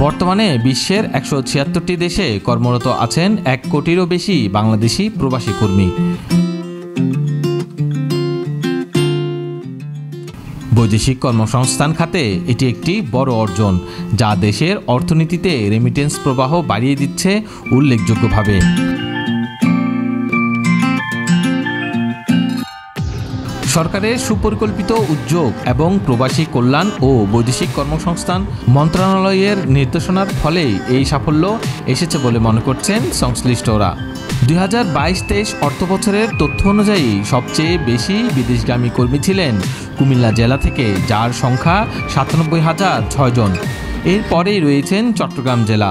বর্তমানে বিশ্বের ১৭৬টি দেশে কর্মরত আছেন ১ কোটিরও বেশি বাংলাদেশি প্রবাসী কর্মী। বৈদেশিক কর্মসংস্থান খাতে এটি একটি বড় অর্জন, যা দেশের অর্থনীতিতে রেমিটেন্স প্রবাহ বাড়িয়ে দিচ্ছে উল্লেখযোগ্যভাবে। সরকারের সুপরিকল্পিত উদ্যোগ এবং প্রবাসী কল্যাণ ও বৈদেশিক কর্মসংস্থান মন্ত্রণালয়ের নির্দেশনার ফলেই এই সাফল্য এসেছে বলে মনে করছেন সংশ্লিষ্টরা। ২০২২-২৩ অর্থবছরের তথ্য অনুযায়ী সবচেয়ে বেশি বিদেশগামী কর্মী ছিলেন কুমিল্লা জেলা থেকে, যার সংখ্যা ৯৭,০০৬ জন। এরপরেই রয়েছেন চট্টগ্রাম জেলা,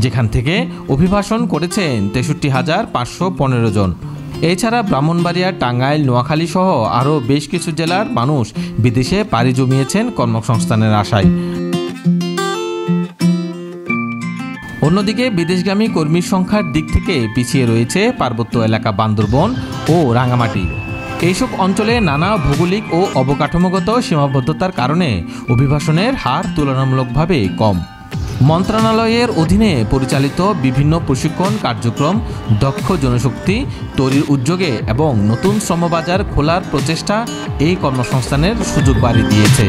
যেখান থেকে অভিবাসন করেছেন ৬৩,৫১৫ জন। এছাড়া ব্রাহ্মণবাড়িয়া, টাঙ্গাইল, নোয়াখালী সহ আরও বেশ কিছু জেলার মানুষ বিদেশে পাড়ি জমিয়েছেন কর্মসংস্থানের আশায়। অন্যদিকে বিদেশগামী কর্মীর সংখ্যার দিক থেকে পিছিয়ে রয়েছে পার্বত্য এলাকা বান্দরবন ও রাঙামাটি। এইসব অঞ্চলে নানা ভৌগোলিক ও অবকাঠামোগত সীমাবদ্ধতার কারণে অভিবাসনের হার তুলনামূলকভাবে কম। মন্ত্রণালয়ের অধীনে পরিচালিত বিভিন্ন প্রশিক্ষণ কার্যক্রম, দক্ষ জনশক্তি তৈরির উদ্যোগে এবং নতুন শ্রমবাজার খোলার প্রচেষ্টা এই কর্মসংস্থানের সুযোগ বাড়িয়ে দিয়েছে।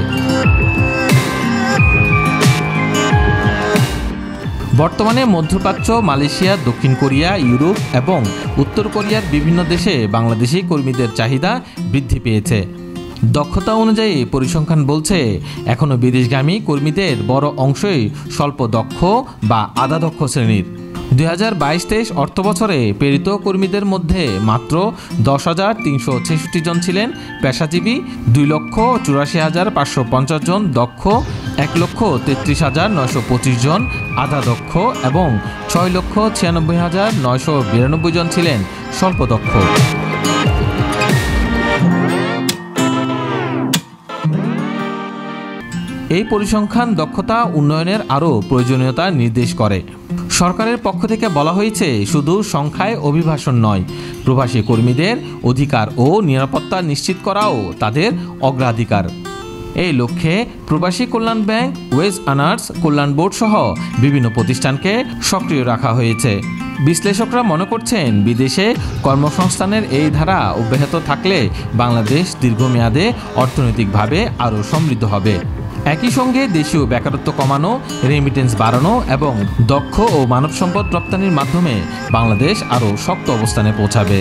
বর্তমানে মধ্যপ্রাচ্য, মালয়েশিয়া, দক্ষিণ কোরিয়া, ইউরোপ এবং উত্তর কোরিয়ার বিভিন্ন দেশে বাংলাদেশি কর্মীদের চাহিদা বৃদ্ধি পেয়েছে। দক্ষতা অনুযায়ী পরিসংখ্যান বলছে, এখনও বিদেশগামী কর্মীদের বড় অংশই স্বল্প দক্ষ বা আধা দক্ষ শ্রেণীর। ২০২২-২৩ অর্থবছরে প্রেরিত কর্মীদের মধ্যে মাত্র ১০,৩৬৬ জন ছিলেন পেশাজীবী, ২,৮৪,৫৫০ জন দক্ষ, ১,৩৩,৯২৫ জন আধা দক্ষ এবং ৬,৯৬,৯৯২ জন ছিলেন স্বল্প দক্ষ। এই পরিসংখ্যান দক্ষতা উন্নয়নের আরও প্রয়োজনীয়তা নির্দেশ করে। সরকারের পক্ষ থেকে বলা হয়েছে, শুধু সংখ্যায় অভিবাসন নয়, প্রবাসী কর্মীদের অধিকার ও নিরাপত্তা নিশ্চিত করাও তাদের অগ্রাধিকার। এই লক্ষ্যে প্রবাসী কল্যাণ ব্যাংক, ওয়েজ আর্নার্স কল্যাণ বোর্ড সহ বিভিন্ন প্রতিষ্ঠানকে সক্রিয় রাখা হয়েছে। বিশ্লেষকরা মনে করছেন, বিদেশে কর্মসংস্থানের এই ধারা অব্যাহত থাকলে বাংলাদেশ দীর্ঘমেয়াদে অর্থনৈতিকভাবে আরও সমৃদ্ধ হবে। একই সঙ্গে দেশীয় বেকারত্ব কমানো, রেমিটেন্স বাড়ানো এবং দক্ষ ও মানব সম্পদ রপ্তানির মাধ্যমে বাংলাদেশ আরও শক্ত অবস্থানে পৌঁছাবে।